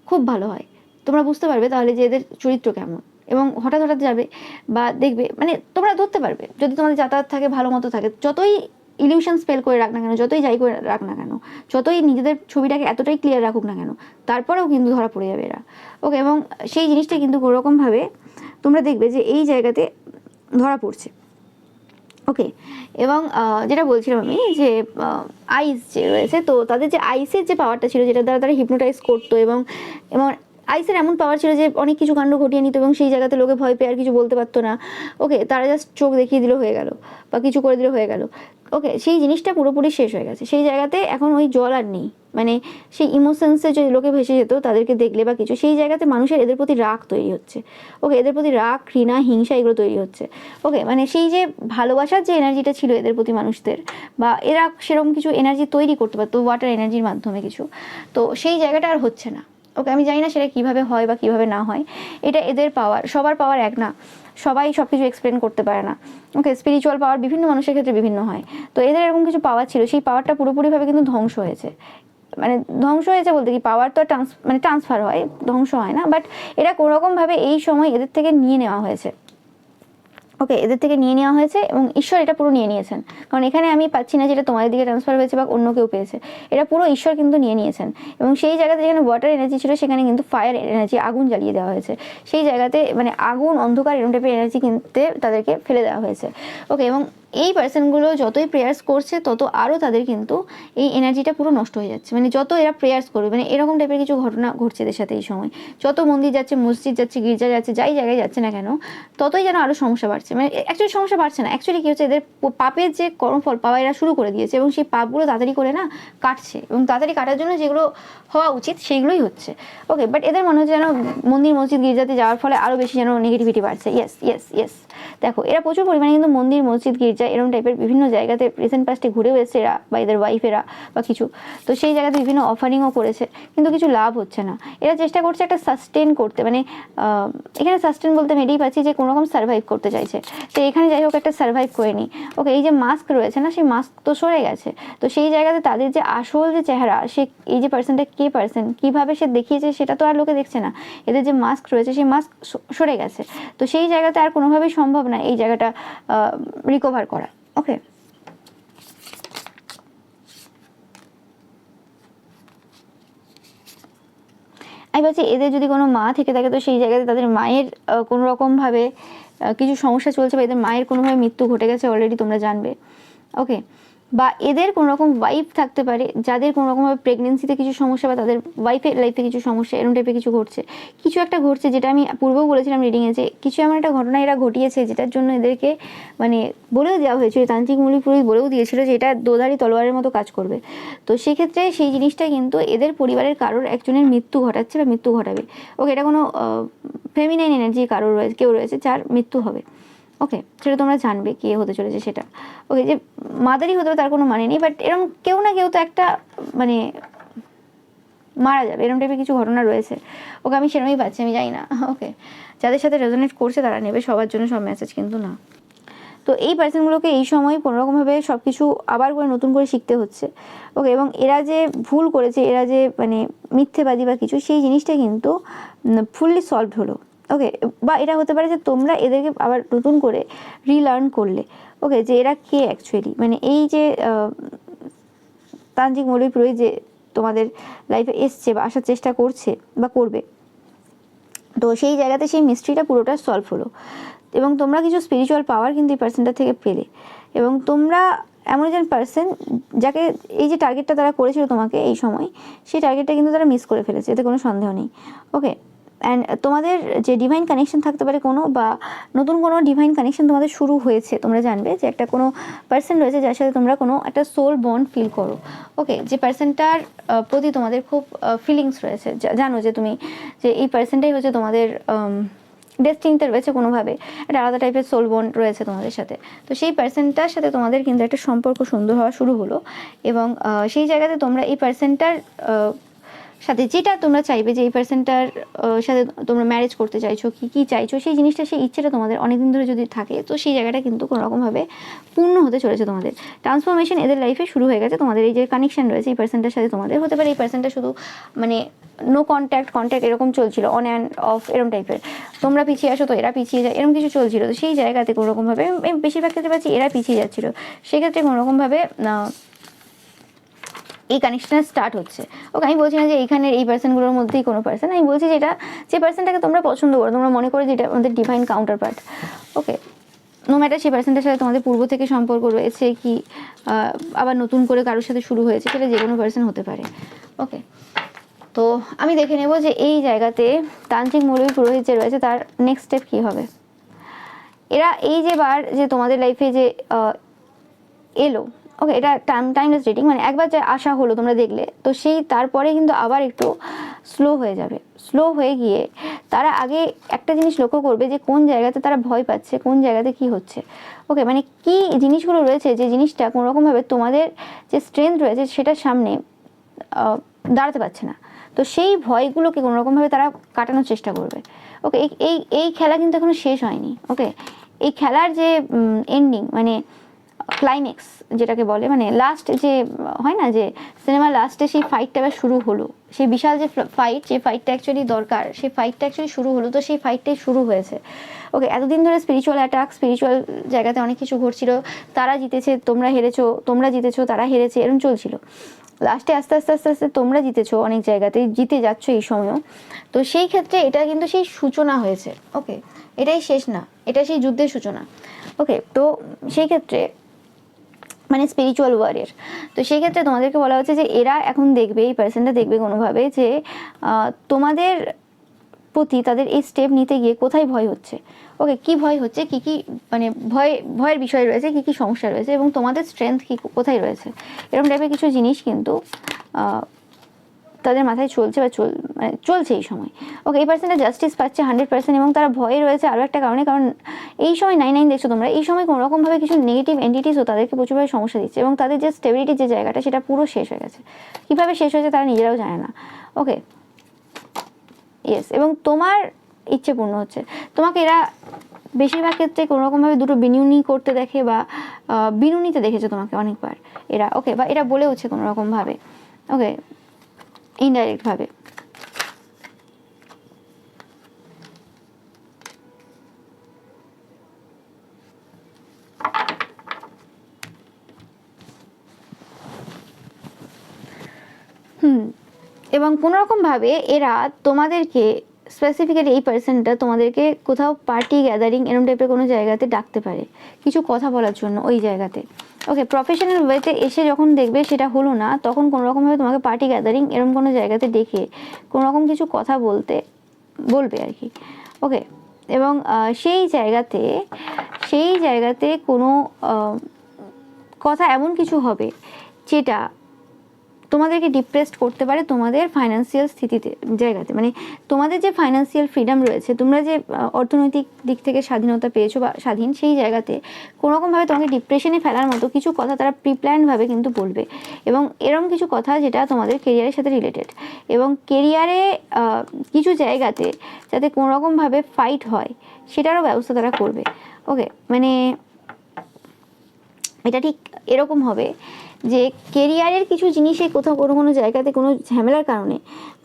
খুব ভালো হয়। তোমরা বুঝতে পারবে তাহলে যে এদের চরিত্র কেমন। এবং হঠাৎ যাবে বা দেখবে, মানে তোমরা ধরতে পারবে যদি তোমাদের যাতায়াত থাকে, ভালো মতো থাকে। যতই ইলিউশন স্পেল করে রাখ না কেন, যতই যাই করে রাখ না কেন, যতই নিজেদের ছবিটাকে এতটাই ক্লিয়ার রাখুক না কেন, তারপরেও কিন্তু ধরা পড়ে যাবে এরা। ওকে, এবং সেই জিনিসটা কিন্তু কোনোরকমভাবে তোমরা দেখবে যে এই জায়গাতে ধরা পড়ছে। ওকে, এবং যেটা বলছিলাম আমি যে আইস যে রয়েছে, তো তাদের যে আইসের যে পাওয়ারটা ছিল, যেটা দ্বারা তারা হিপনোটাইজ করতো, এবং এবং আইসের এমন পাওয়ার ছিল যে অনেক কিছু কাণ্ড ঘটিয়ে নিত, এবং সেই জায়গাতে লোকে ভয় পেয়ে আর কিছু বলতে পারতো না। ওকে, তারা জাস্ট চোখ দেখিয়ে দিল হয়ে গেল, বা কিছু করে দিলে হয়ে গেল। ওকে, সেই জিনিসটা পুরোপুরি শেষ হয়ে গেছে। সেই জায়গাতে এখন ওই জল আর নেই, মানে সেই ইমোশনসে যে লোকে ভেসে যেত তাদেরকে দেখলে বা কিছু, সেই জায়গাতে মানুষের এদের প্রতি রাগ তৈরি হচ্ছে। ওকে, এদের প্রতি রাগ, ঘৃণা, হিংসা এগুলো তৈরি হচ্ছে। ওকে, মানে সেই যে ভালোবাসার যে এনার্জিটা ছিল এদের প্রতি মানুষদের, বা এরা সেরকম কিছু এনার্জি তৈরি করতে পারতো ওয়াটার এনার্জির মাধ্যমে কিছু, তো সেই জায়গাটা আর হচ্ছে না। ওকে, আমি জানি না সেটা কীভাবে হয় বা কীভাবে না হয়, এটা এদের পাওয়ার, সবার পাওয়ার এক না, সবাই সব কিছু এক্সপ্লেন করতে পারে না। ওকে, স্পিরিচুয়াল পাওয়ার বিভিন্ন মানুষের ক্ষেত্রে বিভিন্ন হয়, তো এদের এরকম কিছু পাওয়ার ছিল, সেই পাওয়ারটা পুরোপুরিভাবে কিন্তু ধ্বংস হয়েছে। মানে ধ্বংস হয়েছে বলতে কি, পাওয়ার তো ট্রান্সফার হয়, ধ্বংস হয় না, বাট এটা কোনোরকমভাবে এই সময় এদের থেকে নিয়ে নেওয়া হয়েছে। ওকে, এদের থেকে নিয়ে নেওয়া হয়েছে এবং ঈশ্বর এটা পুরো নিয়ে নিয়েছেন, কারণ এখানে আমি পাচ্ছি না যেটা তোমাদের দিকে ট্রান্সফার হয়েছে বা অন্য কেউ পেয়েছে, এটা পুরো ঈশ্বর কিন্তু নিয়ে নিয়েছেন। এবং সেই জায়গাতে যেখানে ওয়াটার এনার্জি ছিল সেখানে কিন্তু ফায়ার এনার্জি, আগুন জ্বালিয়ে দেওয়া হয়েছে। সেই জায়গাতে মানে আগুন, অন্ধকার, এরকম টাইপের এনার্জি কিনতে তাদেরকে ফেলে দেওয়া হয়েছে। ওকে, এবং এই পার্সনগুলো যতই প্রেয়ার্স করছে তত আরও তাদের কিন্তু এই এনার্জিটা পুরো নষ্ট হয়ে যাচ্ছে। মানে যত এরা প্রেয়ার্স করবে, মানে এরকম টাইপের কিছু ঘটনা ঘটছে এদের সাথে এই সময়, যত মন্দির যাচ্ছে, মসজিদ যাচ্ছে, গির্জা যাচ্ছে, যাই জায়গায় যাচ্ছে না কেন, ততই যেন আরও সমস্যা বাড়ছে। মানে অ্যাকচুয়ালি সমস্যা বাড়ছে না, অ্যাকচুয়ালি কী হচ্ছে, এদের পাপের যে কর্মফল পাওয়া এরা শুরু করে দিয়েছে, এবং সেই পাপগুলো তাড়াতাড়ি করে না কাটছে, এবং তাড়াতাড়ি কাটার জন্য যেগুলো হওয়া উচিত সেইগুলোই হচ্ছে। ওকে, বাট এদের মনে হচ্ছে যেন মন্দির, মসজিদ, গির্জাতে যাওয়ার ফলে আরও বেশি যেন নেগেটিভিটি বাড়ছে। ইয়েস ইয়েস ইয়েস, দেখো এরা প্রচুর পরিমাণে কিন্তু মন্দির, মসজিদ, গির্জা এরকম টাইপের বিভিন্ন জায়গাতে রিসেন্ট পাস্টে ঘুরেও এসেছে এরা বা এদের ওয়াইফেরা বা কিছু, তো সেই জায়গাতে বিভিন্ন অফারিংও করেছে, কিন্তু কিছু লাভ হচ্ছে না। এরা চেষ্টা করছে একটা সাস্টেন করতে, মানে এখানে সাস্টেন বলতে আমি এটাই পাচ্ছি যে কোনোরকম সার্ভাইভ করতে চাইছে, তো এখানে যাই হোক একটা সার্ভাইভ করে নি। ওকে, এই যে মাস্ক রয়েছে না, সেই মাস্ক তো সরে গেছে, তো সেই জায়গাতে তাদের যে আসল যে চেহারা, সে এই যে পার্সনটা কে পার্সন, কীভাবে সে দেখিয়েছে সেটা তো আর লোকে দেখছে না। এদের যে মাস্ক রয়েছে সেই মাস্ক সরে গেছে, তো সেই জায়গাতে আর কোনোভাবেই সম্ভব না এই জায়গাটা রিকভার করা। ওকে, আমি বলছি এদের যদি কোনো মা থেকে থাকে, তো সেই জায়গাতে তাদের মায়ের কোনো রকমভাবে কিছু সমস্যা চলছে, বা এদের মায়ের কোনোভাবে মৃত্যু ঘটে গেছে অলরেডি, তোমরা জানবে। ওকে, বা এদের কোনো রকম ওয়াইফ থাকতে পারে যাদের কোনো রকমভাবে প্রেগনেন্সিতে কিছু সমস্যা, বা তাদের ওয়াইফের লাইফে কিছু সমস্যা, এরকম টাইপের কিছু ঘটছে, কিছু একটা ঘটছে, যেটা আমি পূর্বেও বলেছিলাম রিডিংয়ে, যে কিছু এমন একটা ঘটনা এরা ঘটিয়েছে যেটার জন্য এদেরকে মানে বলেও দেওয়া হয়েছিল, তান্ত্রিক মুনি পুরোহিত বলেও দিয়েছিল যে এটা দোধারি তলোয়ারের মতো কাজ করবে। তো সেক্ষেত্রে সেই জিনিসটা কিন্তু এদের পরিবারের কারোর একজনের মৃত্যু ঘটাচ্ছে বা মৃত্যু ঘটাবে। ওকে, এটা কোনো ফেমিনাইন এনার্জি কারোর রয়েছে, কেউ রয়েছে যার মৃত্যু হবে। ওকে, সেটা তোমরা জানবে কে হতে চলেছে সেটা। ওকে, যে মাদারই হতে হবে তার কোনো মানে নেই, বাট এরকম কেউ না কেউ তো একটা মানে মারা যাবে, এরকম টাইপের কিছু ঘটনা রয়েছে। ওকে, আমি সেরকমই পাচ্ছি, আমি জানি না। ওকে, যাদের সাথে রেজোনেট করছে তারা নেবে, সবার জন্য সব মেসেজ কিন্তু না। তো এই পার্সনগুলোকে এই সময় কোনোরকমভাবে সব কিছু আবার করে নতুন করে শিখতে হচ্ছে। ওকে, এবং এরা যে ভুল করেছে, এরা যে মানে মিথ্যেবাদী বা কিছু, সেই জিনিসটা কিন্তু ফুললি সলভড হলো। ওকে, বা এটা হতে পারে যে তোমরা এদেরকে আবার নতুন করে রিলার্ন করলে। ওকে, যে এরা কে অ্যাকচুয়ালি, মানে এই যে তান্ত্রিক মৌলবী পুরোহিত যে তোমাদের লাইফে এসছে বা আসার চেষ্টা করছে বা করবে, তো সেই জায়গাতে সেই মিস্ট্রিটা পুরোটা সলভ হলো, এবং তোমরা কিছু স্পিরিচুয়াল পাওয়ার কিন্তু এই পার্সনটা থেকে পেলে, এবং তোমরা এমন একজন পার্সন যাকে এই যে টার্গেটটা তারা করেছিল তোমাকে এই সময়, সেই টার্গেটটা কিন্তু তারা মিস করে ফেলেছে, এতে কোনো সন্দেহ নেই। ওকে, অ্যান্ড তোমাদের যে ডিভাইন কানেকশন থাকতে পারে কোনো, বা নতুন কোনো ডিভাইন কানেকশন তোমাদের শুরু হয়েছে, তোমরা জানবে যে একটা কোনো পার্সন রয়েছে যার সাথে তোমরা কোনো একটা সোল বন্ড ফিল করো। ওকে, যে পার্সনটার প্রতি তোমাদের খুব ফিলিংস রয়েছে, জানো যে তুমি যে এই পার্সনটাই হচ্ছে তোমাদের ডেস্টিনিতে রয়েছে, কোনোভাবে একটা আলাদা টাইপের সোল বন্ড রয়েছে তোমাদের সাথে। তো সেই পার্সনটার সাথে তোমাদের কিন্তু একটা সম্পর্ক সুন্দর হওয়া শুরু হলো, এবং সেই জায়গাতে তোমরা এই পার্সনটার সাথে যেটা তোমরা চাইবে, যে এই পার্সনটার সাথে তোমরা ম্যারেজ করতে চাইছো, কি চাইছো, সেই জিনিসটা, সেই ইচ্ছেটা তোমাদের অনেকদিন ধরে যদি থাকে, তো সেই জায়গাটা কিন্তু কোনোরকমভাবে পূর্ণ হতে চলেছে তোমাদের। ট্রান্সফরমেশন এদের লাইফে শুরু হয়ে গেছে। তোমাদের এই যে কানেকশন রয়েছে এই পার্সনটার সাথে তোমাদের, হতে পারে এই পার্সনটা শুধু মানে নো কন্ট্যাক্ট এরকম চলছিল, অন অ্যান্ড অফ এরকম টাইপের, তোমরা পিছিয়ে আসো তো এরা পিছিয়ে যায়, এরকম কিছু চলছিল। তো সেই জায়গাতে কোনোরকমভাবে বেশিরভাগ ক্ষেত্রে পাচ্ছি এরা পিছিয়ে যাচ্ছিলো, সেক্ষেত্রে কোনোরকমভাবে এই কানেকশান স্টার্ট হচ্ছে। ওকে, আমি বলছি না যে এইখানের এই পার্সনগুলোর মধ্যেই কোনো পার্সন, আমি বলছি যেটা, যে পার্সনটাকে তোমরা পছন্দ করো, তোমরা মনে করো যে এটা আমাদের ডিভাইন কাউন্টার পার্ট। ওকে, নো ম্যাটার সেই পার্সনটার সাথে তোমাদের পূর্ব থেকে সম্পর্ক রয়েছে কি আবার নতুন করে কারোর সাথে শুরু হয়েছে, সেটা যে কোনো পার্সন হতে পারে। ওকে, তো আমি দেখে নেব যে এই জায়গাতে তান্ত্রিক মৌলবী পুরোহিত যে রয়েছে তার নেক্সট স্টেপ কী হবে। এরা এই যে বার যে তোমাদের লাইফে যে এলো, ওকে, এটা টাইমলেস রিডিং, মানে একবার যে আশা হলো তোমরা দেখলে, তো সেই তারপরে কিন্তু আবার একটু স্লো হয়ে যাবে। স্লো হয়ে গিয়ে তারা আগে একটা জিনিস লক্ষ্য করবে যে কোন জায়গাতে তারা ভয় পাচ্ছে, কোন জায়গাতে কি হচ্ছে। ওকে, মানে কি জিনিসগুলো রয়েছে যে জিনিসটা কোনোরকমভাবে তোমাদের যে স্ট্রেংথ রয়েছে সেটার সামনে দাঁড়াতে পারছে না, তো সেই ভয়গুলোকে কোনোরকমভাবে তারা কাটানোর চেষ্টা করবে। ওকে, এই খেলা কিন্তু এখনো শেষ হয়নি। ওকে, এই খেলার যে এন্ডিং মানে ক্লাইম্যাক্স যেটাকে বলে, মানে লাস্ট যে হয় না যে সিনেমার লাস্টে সেই ফাইটটা আবার শুরু হলো, সেই বিশাল যে ফাইট, যে ফাইটটা অ্যাকচুয়ালি দরকার, সেই ফাইটটা অ্যাকচুয়ালি শুরু হলো, তো সেই ফাইটটাই শুরু হয়েছে। ওকে, এতদিন ধরে স্পিরিচুয়াল অ্যাটাক, স্পিরিচুয়াল জায়গাতে অনেক কিছু ঘটছিল, তারা জিতেছে তোমরা হেরেছো, তোমরা জিতেছো তারা হেরেছে, এরকম চলছিল। লাস্টে আস্তে আস্তে আস্তে আস্তে তোমরা জিতেছো, অনেক জায়গাতে জিতে যাচ্ছ এই সময়ও। তো সেই ক্ষেত্রে এটা কিন্তু সেই সূচনা হয়েছে। ওকে, এটাই শেষ না, এটা সেই যুদ্ধের সূচনা। ওকে, তো সেই ক্ষেত্রে মানে স্পিরিচুয়াল ওয়ারের, তো সেই ক্ষেত্রে তোমাদেরকে বলা হচ্ছে যে এরা এখন দেখবে, এই পার্সনটা দেখবে কোনোভাবে যে তোমাদের প্রতি তাদের এই স্টেপ নিতে গিয়ে কোথায় ভয় হচ্ছে। ওকে, কি ভয় হচ্ছে, কি মানে ভয়ের বিষয় রয়েছে, কি সমস্যা রয়েছে, এবং তোমাদের স্ট্রেংথ কি কোথায় রয়েছে, এরকম টাইপের কিছু জিনিস কিন্তু তাদের মাথায় চলছে বা মানে চলছে এই সময়। ওকে, এই পার্সেন্টটা জাস্টিস পাচ্ছে 100%, এবং তারা ভয়ে রয়েছে আরও একটা কারণে, কারণ এই সময় 9 দেখছো তোমরা, এই সময় কোনোরকমভাবে কিছু নেগেটিভ এন্টিটিসও তাদেরকে প্রচুরভাবে সমস্যা দিচ্ছে, এবং তাদের যে স্টেবিলিটির যে জায়গাটা সেটা পুরো শেষ হয়ে গেছে। কীভাবে শেষ হয়েছে তারা নিজেরাও জানে না। ওকে, ইয়েস, এবং তোমার ইচ্ছে পূর্ণ হচ্ছে। তোমাকে এরা বেশিরভাগ ক্ষেত্রে কোনোরকমভাবে দুটো বিনুনি করতে দেখে, বা বিনুনিতে দেখেছে তোমাকে অনেকবার এরা। ওকে, বা এরা বলেওছে কোনোরকমভাবে, ওকে, ইনডাইরেক্টভাবে। এবং কোনোরকমভাবে এরা তোমাদেরকে স্পেসিফিক্যালি, এই পার্সনটা তোমাদেরকে কোথাও পার্টি গ্যাদারিং এরকম টাইপের কোনো জায়গাতে ডাকতে পারে কিছু কথা বলার জন্য ওই জায়গাতে। ওকে, প্রফেশনাল ওয়েতে এসে যখন দেখবে সেটা হলো না, তখন কোনোরকমভাবে তোমাকে পার্টি গ্যাদারিং এরকম কোনো জায়গাতে ডেকে কোনোরকম কিছু কথা বলবে আর কি। ওকে, এবং সেই জায়গাতে কোনো কথা এমন কিছু হবে যেটা তোমাদেরকে ডিপ্রেসড করতে পারে তোমাদের ফাইন্যান্সিয়াল জায়গাতে, মানে তোমাদের যে ফাইন্যান্সিয়াল ফ্রিডম রয়েছে, তোমরা যে অর্থনৈতিক দিক থেকে স্বাধীনতা পেয়েছো বা স্বাধীন, সেই জায়গাতে কোনোরকমভাবে তোমাকে ডিপ্রেশনে ফেলার মতো কিছু কথা তারা প্রিপ্ল্যানভাবে কিন্তু বলবে, এবং এরকম কিছু কথা যেটা তোমাদের কেরিয়ারের সাথে রিলেটেড, এবং কেরিয়ারে কিছু জায়গাতে যাতে কোনোরকমভাবে ফাইট হয় সেটারও ব্যবস্থা তারা করবে। ওকে, মানে এটা ঠিক এরকম হবে যে কেরিয়ারের কিছু জিনিসে কোথাও কোনো জায়গাতে কোনো ঝামেলার কারণে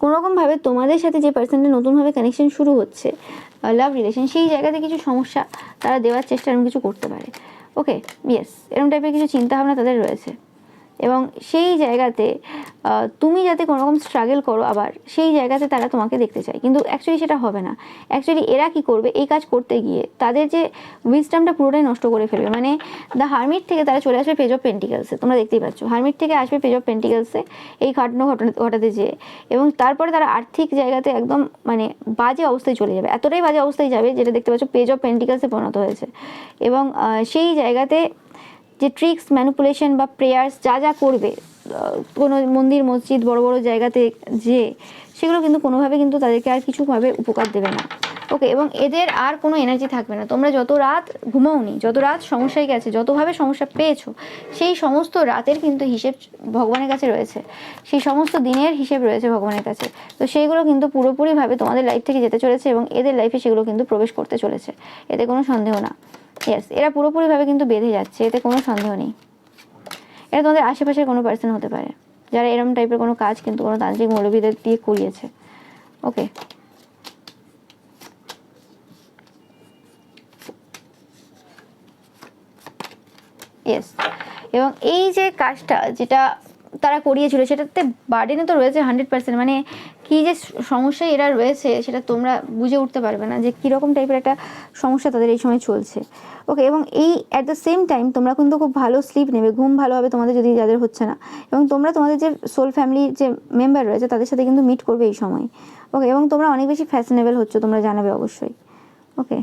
কোনোরকমভাবে তোমাদের সাথে যে পার্সনটা নতুনভাবে কানেকশন শুরু হচ্ছে, লাভ রিলেশন, সেই জায়গাতে কিছু সমস্যা তারা দেওয়ার চেষ্টা এরকম কিছু করতে পারে। ওকে, ইয়েস, এরকম টাইপের কিছু চিন্তাভাবনা তাদের রয়েছে, এবং সেই জায়গাতে তুমি যাতে কোনোরকম স্ট্রাগল করো, আবার সেই জায়গাতে তারা তোমাকে দেখতে চায়, কিন্তু অ্যাকচুয়ালি সেটা হবে না। অ্যাকচুয়ালি এরা কি করবে, এই কাজ করতে গিয়ে তাদের যে উইজডমটা পুরোটাই নষ্ট করে ফেলবে। মানে দ্য হারমিট থেকে তারা চলে আসবে পেজ অফ পেন্টিকেলসে, তোমরা দেখতেই পাচ্ছ, হারমিট থেকে আসবে পেজ অফ পেন্টিকেলসে এই ঘটাতে যেয়ে, এবং তারপরে তারা আর্থিক জায়গাতে একদম মানে বাজে অবস্থায় চলে যাবে, এতটাই বাজে অবস্থায় যাবে যেটা দেখতে পাচ্ছ পেজ অফ পেন্টিকেলসে পরিণত হয়েছে। এবং সেই জায়গাতে যে ট্রিক্স, ম্যানিপুলেশন বা প্রেয়ার্স যা করবে, কোনো মন্দির মসজিদ বড় বড় জায়গাতে যে, সেগুলো কিন্তু কোনোভাবে কিন্তু তাদেরকে আর কিছুভাবে উপকার দেবে না। ওকে, এবং এদের আর কোনো এনার্জি থাকবে না। তোমরা যত রাত ঘুমাওনি, যত রাত সমস্যায় গেছে, যতভাবে সমস্যা পেয়েছো, সেই সমস্ত রাতের কিন্তু হিসেব ভগবানের কাছে রয়েছে, সেই সমস্ত দিনের হিসেব রয়েছে ভগবানের কাছে। তো সেইগুলো কিন্তু পুরোপুরিভাবে তোমাদের লাইফ থেকে যেতে চলেছে এবং এদের লাইফে সেগুলো কিন্তু প্রবেশ করতে চলেছে, এতে কোনো সন্দেহ না। ইয়েস, এরা পুরোপুরিভাবে কিন্তু বেঁধে যাচ্ছে, এতে কোনো সন্দেহ নেই। এটা তোমাদের আশেপাশের কোনো পার্সন হতে পারে, যারা এরম টাইপের কোনো কাজ কিন্তু কোনো তান্ত্রিক মৌলবীদের দিয়ে করিয়েছে। ওকে, ইয়েস, এবং এই যে কাজটা যেটা তারা করিয়েছিল সেটাতে বার্ডেনে তো রয়েছে 100%, মানে কী যে সমস্যায় এরা রয়েছে সেটা তোমরা বুঝে উঠতে পারবে না যে কীরকম টাইপের একটা সমস্যা তাদের এই সময় চলছে। ওকে, এবং এই অ্যাট দ্য সেম টাইম তোমরা কিন্তু খুব ভালো স্লিপ নেবে, ঘুম ভালো হবে তোমাদের যদি যাদের হচ্ছে না, এবং তোমরা তোমাদের যে সোল ফ্যামিলির যে মেম্বার রয়েছে তাদের সাথে কিন্তু মিট করবে এই সময়। ওকে, এবং তোমরা অনেক বেশি ফ্যাশনেবল হচ্ছ, তোমরা জানাবে অবশ্যই। ওকে,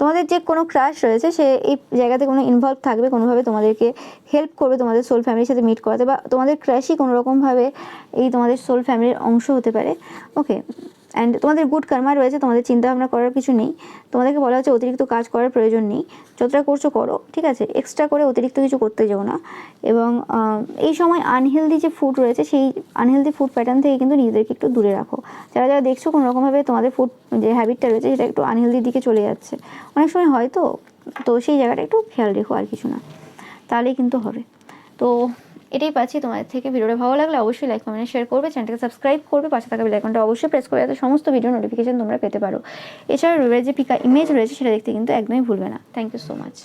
তোমাদের যে কোনো ক্রাশ রয়েছে সে এই জায়গাতে কোনো ইনভলভ থাকবে, কোনোভাবে তোমাদেরকে হেল্প করবে তোমাদের সোল ফ্যামিলির সাথে মিট করাতে, বা তোমাদের ক্রাশই কোনো রকমভাবে এই তোমাদের সোল ফ্যামিলির অংশ হতে পারে। ওকে, অ্যান্ড তোমাদের গুড কর্মা রয়েছে, তোমাদের চিন্তাভাবনা করার কিছু নেই, তোমাদেরকে বলা হচ্ছে অতিরিক্ত কাজ করার প্রয়োজন নেই, যতটা করছো করো, ঠিক আছে, এক্সট্রা করে অতিরিক্ত কিছু করতে যেও না। এবং এই সময় আনহেলদি যে ফুড রয়েছে সেই আনহেলদি ফুড প্যাটার্ন থেকে কিন্তু নিজেদেরকে একটু দূরে রাখো। যারা যারা দেখছো কোনো রকমভাবে তোমাদের ফুড যে হ্যাবিটটা রয়েছে সেটা একটু আনহেলদির দিকে চলে যাচ্ছে, অনেক সময় হয়তো, তো সেই জায়গাটা একটু খেয়াল রেখো, আর কিছু না, তাহলেই কিন্তু হবে। তো এটাই পাচ্ছি তোমাদের থেকে। ভিডিওটা ভালো লাগলে অবশ্যই লাইক কমেন্ট শেয়ার করবে, চ্যানেলটাকে সাবস্ক্রাইব করবে, পাশে থাকা বেল আইকনটা অবশ্যই প্রেস করে যাতে সমস্ত ভিডিও নোটিফিকেশন তোমরা পেতে পারো। এছাড়া রবিবার যে পিকা ইমেজ রয়েছে সেটা দেখতে কিন্তু একদমই ভুলবে না। Thank you so much.